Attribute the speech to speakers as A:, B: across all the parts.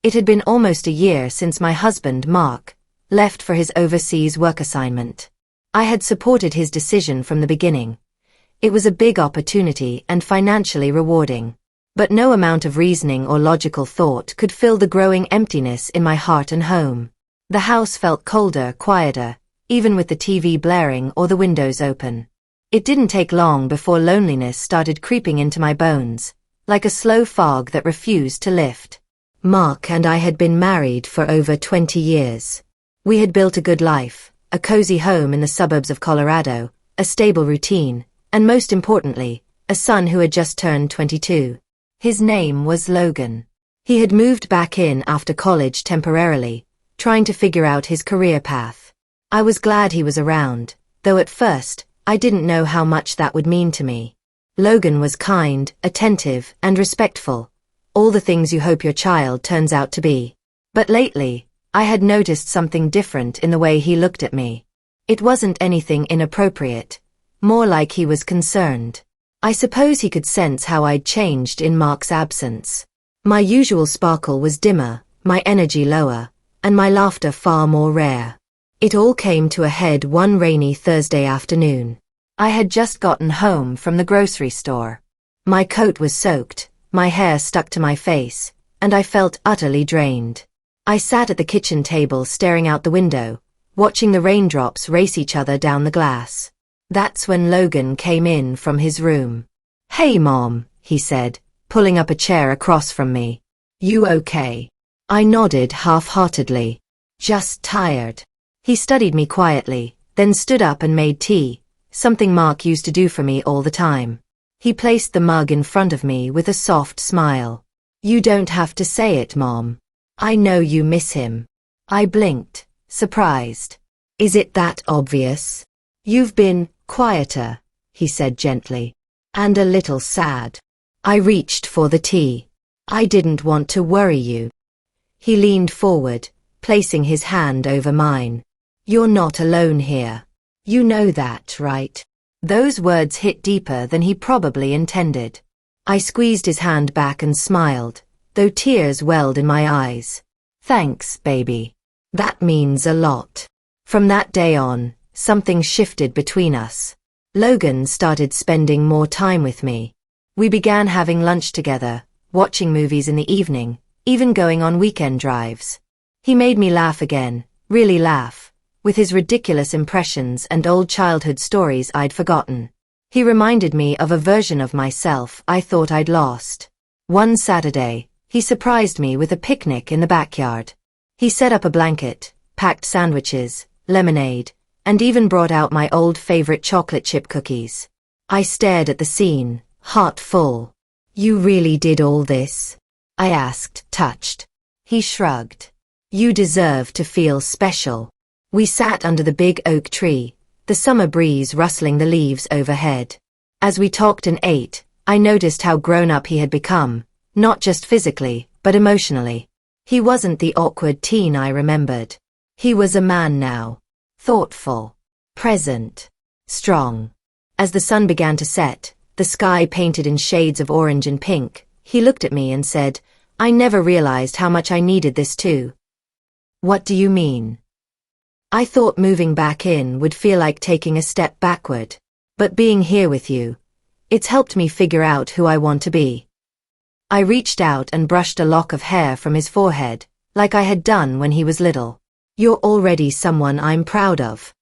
A: It had been almost a year since my husband, Mark, left for his overseas work assignment. I had supported his decision from the beginning. It was a big opportunity and financially rewarding. But no amount of reasoning or logical thought could fill the growing emptiness in my heart and home. The house felt colder, quieter, even with the TV blaring or the windows open. It didn't take long before loneliness started creeping into my bones, like a slow fog that refused to lift. Mark and I had been married for over 20 years. We had built a good life, a cozy home in the suburbs of Colorado, a stable routine, and most importantly, a son who had just turned 22. His name was Logan. He had moved back in after college temporarily, trying to figure out his career path. I was glad he was around, though at first, I didn't know how much that would mean to me. Logan was kind, attentive, and respectful, all the things you hope your child turns out to be. But lately, I had noticed something different in the way he looked at me. It wasn't anything inappropriate, more like he was concerned. I suppose he could sense how I'd changed in Mark's absence. My usual sparkle was dimmer, my energy lower, and my laughter far more rare. It all came to a head one rainy Thursday afternoon. I had just gotten home from the grocery store. My coat was soaked, my hair stuck to my face, and I felt utterly drained. I sat at the kitchen table staring out the window, watching the raindrops race each other down the glass. That's when Logan came in from his room. "Hey, Mom," he said, pulling up a chair across from me. "You okay?" I nodded half-heartedly. "Just tired." He studied me quietly, then stood up and made tea, something Mark used to do for me all the time. He placed the mug in front of me with a soft smile. "You don't have to say it, Mom. I know you miss him." I blinked, surprised. "Is it that obvious?" "You've been quieter," he said gently, "and a little sad." I reached for the tea. "I didn't want to worry you." He leaned forward, placing his hand over mine. "You're not alone here. You know that, right?" Those words hit deeper than he probably intended. I squeezed his hand back and smiled, though tears welled in my eyes. "Thanks, baby. That means a lot." From that day on, something shifted between us. Logan started spending more time with me. We began having lunch together, watching movies in the evening, even going on weekend drives. He made me laugh again, really laugh, with his ridiculous impressions and old childhood stories I'd forgotten. He reminded me of a version of myself I thought I'd lost. One Saturday, he surprised me with a picnic in the backyard. He set up a blanket, packed sandwiches, lemonade, and even brought out my old favorite chocolate chip cookies. I stared at the scene, heart full. "You really did all this?" I asked, touched. He shrugged. "You deserve to feel special." We sat under the big oak tree, the summer breeze rustling the leaves overhead. As we talked and ate, I noticed how grown up he had become, not just physically, but emotionally. He wasn't the awkward teen I remembered. He was a man now. Thoughtful, present, strong. As the sun began to set, the sky painted in shades of orange and pink, he looked at me and said, "I never realized how much I needed this too." "What do you mean?" I thought moving back in would feel like taking a step backward. But being here with you, it's helped me figure out who I want to be. I reached out and brushed a lock of hair from his forehead, like I had done when he was little. "You're already someone I'm proud of."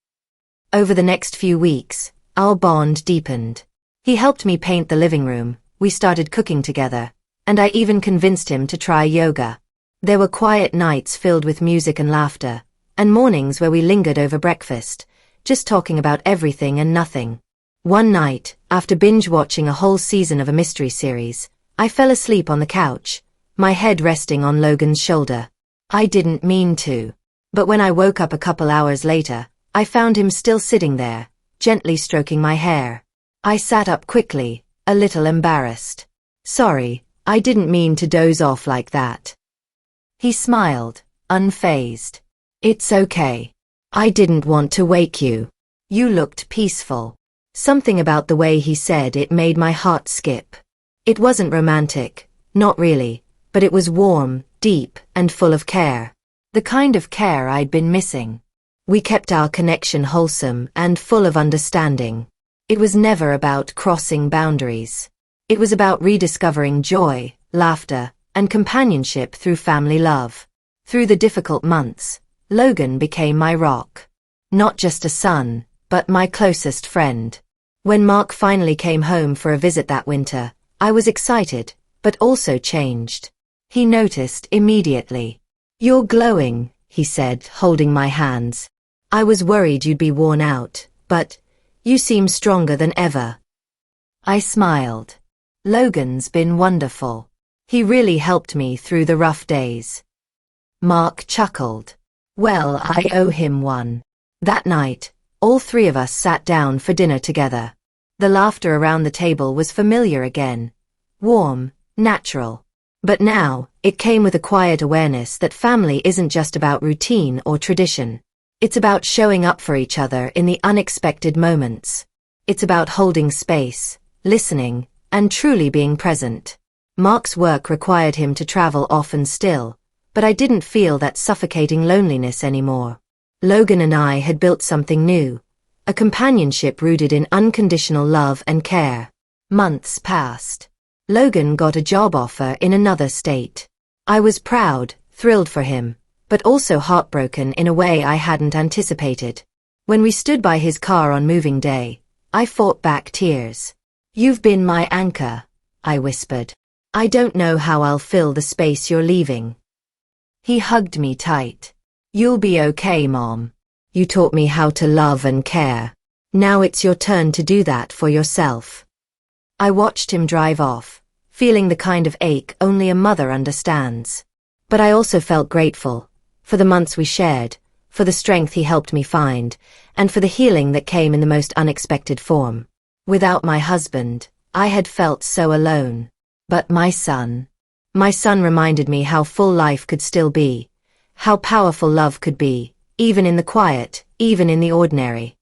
A: Over the next few weeks, our bond deepened. He helped me paint the living room, we started cooking together, and I even convinced him to try yoga. There were quiet nights filled with music and laughter, and mornings where we lingered over breakfast, just talking about everything and nothing. One night, after binge-watching a whole season of a mystery series, I fell asleep on the couch, my head resting on Logan's shoulder. I didn't mean to, but when I woke up a couple hours later, I found him still sitting there, gently stroking my hair. I sat up quickly, a little embarrassed. "Sorry, I didn't mean to doze off like that." He smiled, unfazed. "It's okay. I didn't want to wake you. You looked peaceful." Something about the way he said it made my heart skip. It wasn't romantic, not really, but it was warm, deep and full of care. The kind of care I'd been missing. We kept our connection wholesome and full of understanding. It was never about crossing boundaries. It was about rediscovering joy, laughter, and companionship through family love. Through the difficult months, Logan became my rock. Not just a son, but my closest friend. When Mark finally came home for a visit that winter, I was excited, but also changed. He noticed immediately. "You're glowing," he said, holding my hands. "I was worried you'd be worn out, but you seem stronger than ever." I smiled. Logan's been wonderful. He really helped me through the rough days. Mark chuckled. "Well, I owe him one." That night, all three of us sat down for dinner together. The laughter around the table was familiar again. Warm, natural. But now, it came with a quiet awareness that family isn't just about routine or tradition. It's about showing up for each other in the unexpected moments. It's about holding space, listening, and truly being present. Mark's work required him to travel often still, but I didn't feel that suffocating loneliness anymore. Logan and I had built something new, a companionship rooted in unconditional love and care. Months passed. Logan got a job offer in another state. I was proud, thrilled for him, but also heartbroken in a way I hadn't anticipated. When we stood by his car on moving day, I fought back tears. "You've been my anchor," I whispered. "I don't know how I'll fill the space you're leaving." He hugged me tight. "You'll be okay, Mom. You taught me how to love and care. Now it's your turn to do that for yourself." I watched him drive off, feeling the kind of ache only a mother understands. But I also felt grateful, for the months we shared, for the strength he helped me find, and for the healing that came in the most unexpected form. Without my husband, I had felt so alone. But my son reminded me how full life could still be, how powerful love could be, even in the quiet, even in the ordinary.